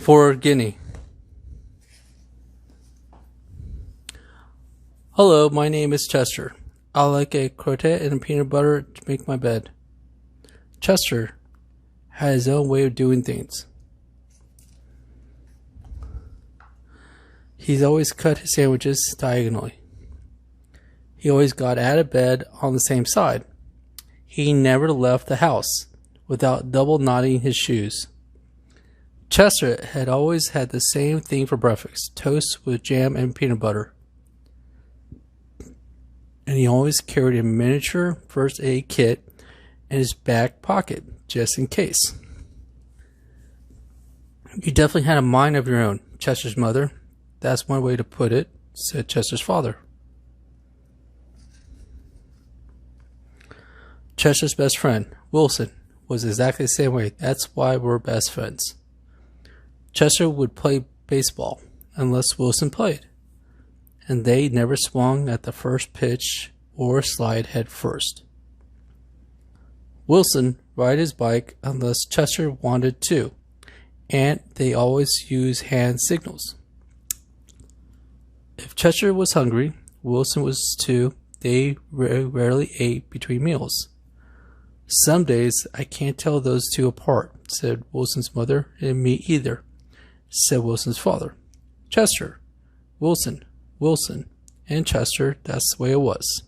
For Guinea. Hello, my name is Chester. I like a croquet and peanut butter to make my bed. Chester had his own way of doing things. He's always cut his sandwiches diagonally. He always got out of bed on the same side. He never left the house without double knotting his shoes. Chester had always had the same thing for breakfast, toast with jam and peanut butter. And he always carried a miniature first aid kit in his back pocket, just in case. You definitely had a mind of your own, Chester's mother. That's one way to put it, said Chester's father. Chester's best friend, Wilson, was exactly the same way. That's why we're best friends. Chester would play baseball unless Wilson played, and they never swung at the first pitch or slide head first. Wilson ride his bike unless Chester wanted to, and they always use hand signals. If Chester was hungry, Wilson was too. They rarely ate between meals. Some days I can't tell those two apart, said Wilson's mother, and me either, said Wilson's father. Chester, Wilson, Wilson, and Chester, that's the way it was.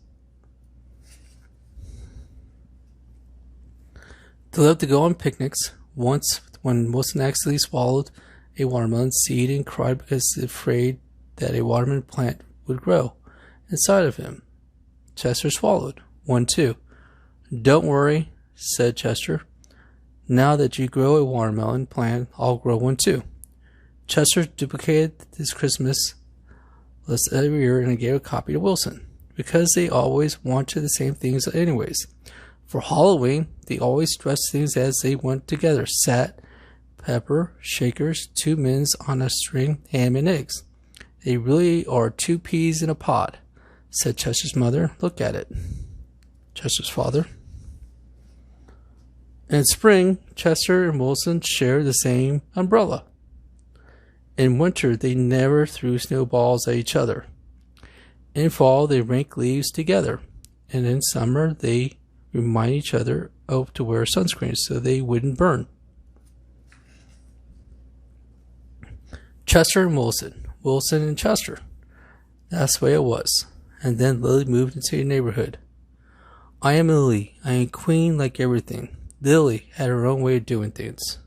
They loved to go on picnics. Once, when Wilson accidentally swallowed a watermelon seed and cried because he was afraid that a watermelon plant would grow inside of him, Chester swallowed one too. Don't worry, said Chester. Now that you grow a watermelon plant, I'll grow one too. Chester duplicated his Christmas list every year and gave a copy to Wilson, because they always wanted the same things anyways. For Halloween, they always dressed things as they went together. Salt, pepper, shakers, 2 mints on a string, ham and eggs. They really are 2 peas in a pod, said Chester's mother. Look at it. Chester's father. In spring, Chester and Wilson shared the same umbrella. In winter, they never threw snowballs at each other. In fall, they raked leaves together. And in summer, they remind each other to wear sunscreen so they wouldn't burn. Chester and Wilson. Wilson and Chester. That's the way it was. And then Lilly moved into the neighborhood. I am Lilly. I am queen like everything. Lilly had her own way of doing things.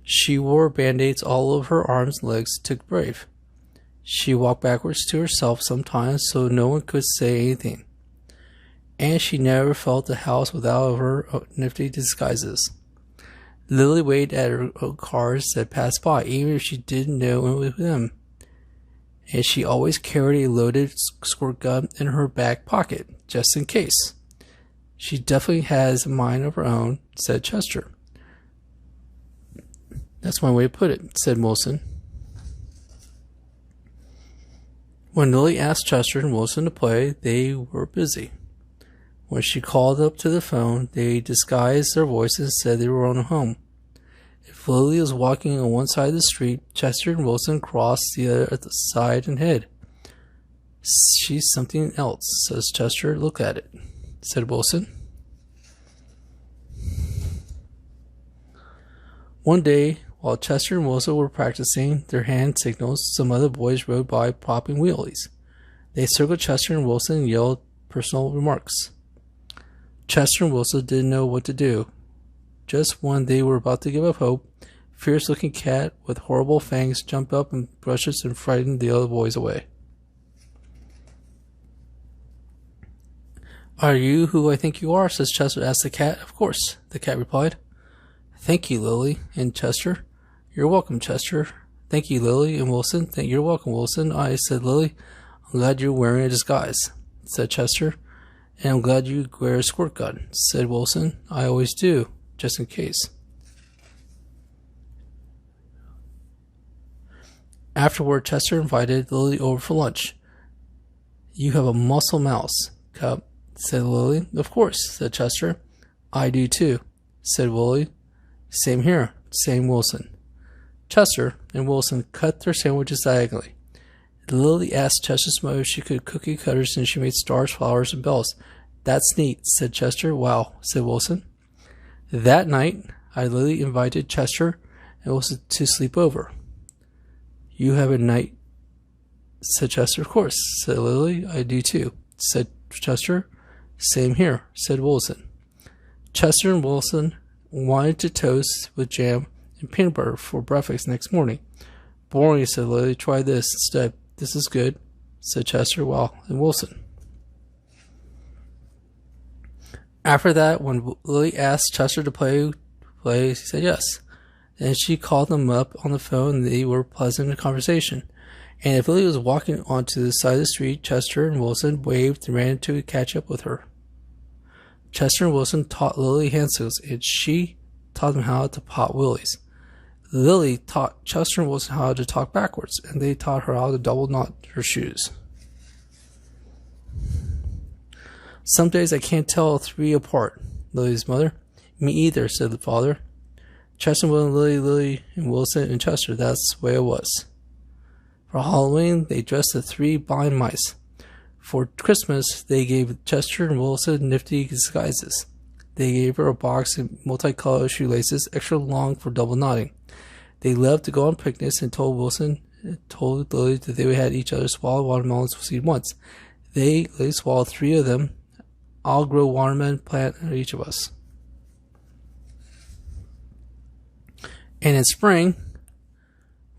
She wore band-aids all over her arms and legs to look brave. She walked backwards to herself sometimes so no one could say anything. And she never felt the house without her nifty disguises. Lilly waved at her cars that passed by, even if she didn't know it was them. And she always carried a loaded squirt gun in her back pocket, just in case. She definitely has a mind of her own, said Chester. That's my way to put it, said Wilson. When Lilly asked Chester and Wilson to play, they were busy. When she called up to the phone, they disguised their voices and said they were on home. If Lilly was walking on one side of the street, Chester and Wilson crossed the other side and hid. She's something else, says Chester. Look at it, said Wilson. One day, while Chester and Wilson were practicing their hand signals, some other boys rode by popping wheelies. They circled Chester and Wilson and yelled personal remarks. Chester and Wilson didn't know what to do. Just when they were about to give up hope, a fierce-looking cat with horrible fangs jumped up and brushes and frightened the other boys away. Are you who I think you are? Says Chester. Asked the cat. Of course, the cat replied. Thank you, Lilly and Chester. You're welcome, Chester. Thank you, Lilly and Wilson. You're welcome, Wilson. I said, Lilly, I'm glad you're wearing a disguise, said Chester. And I'm glad you wear a squirt gun, said Wilson. I always do, just in case. Afterward, Chester invited Lilly over for lunch. You have a muscle mouse, Cup, said Lilly. Of course, said Chester. I do too, said Lilly. Same here, sang Wilson. Chester and Wilson cut their sandwiches diagonally. Lilly asked Chester's mother if she could cookie cutters, and she made stars, flowers, and bells. That's neat, said Chester. Wow, said Wilson. That night, Lilly invited Chester and Wilson to sleep over. You have a night, said Chester. Of course, said Lilly. I do too, said Chester. Same here, said Wilson. Chester and Wilson wanted to toast with jam and peanut butter for breakfast next morning. Boring, said Lilly. Try this instead. This is good, said Chester. Wow, and Wilson. After that, when Lilly asked Chester to play, he said yes. And she called them up on the phone, and they were pleasant in conversation. And if Lilly was walking onto the side of the street, Chester and Wilson waved and ran to catch up with her. Chester and Wilson taught Lilly hand signals, and she taught them how to pot willies. Lilly taught Chester and Wilson how to talk backwards, and they taught her how to double knot her shoes. Some days I can't tell three apart, Lilly's mother. Me either, said the father. Chester and Wilson, Lilly, and Wilson and Chester, that's the way it was. For Halloween, they dressed the three blind mice. For Christmas, they gave Chester and Wilson nifty disguises. They gave her a box of multicolored shoelaces, extra long for double knotting. They loved to go on picnics and told Lilly that they had each other swallow watermelons with seed once. Lilly swallowed 3 of them. I'll grow watermelon plant for each of us. And in spring,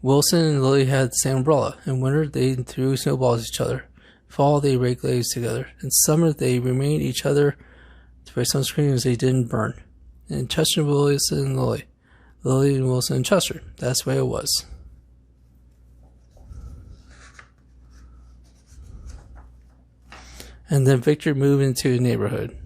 Wilson and Lilly had the same umbrella. In winter, they threw snowballs at each other. Fall, they raked leaves together. In summer, they remained each other to wear sunscreen as they didn't burn. And Chester and Wilson and Lilly. Lilly and Wilson and Chester. That's the way it was. And then Victor moved into the neighborhood.